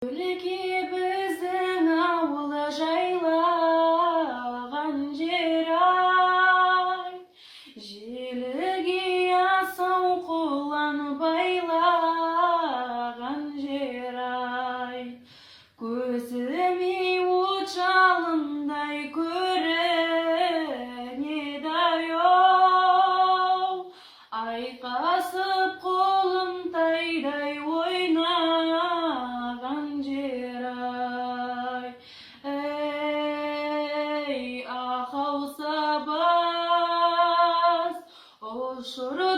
Өлке біздің ауыл жайлаған жер-ай, желіге асау құлан байлаған жер-ай. Көзіме от жалындай көрінеді-ай, айқасып қолым тайдай ойнаған жер-ай. Ей, ақау сабас, ұшырып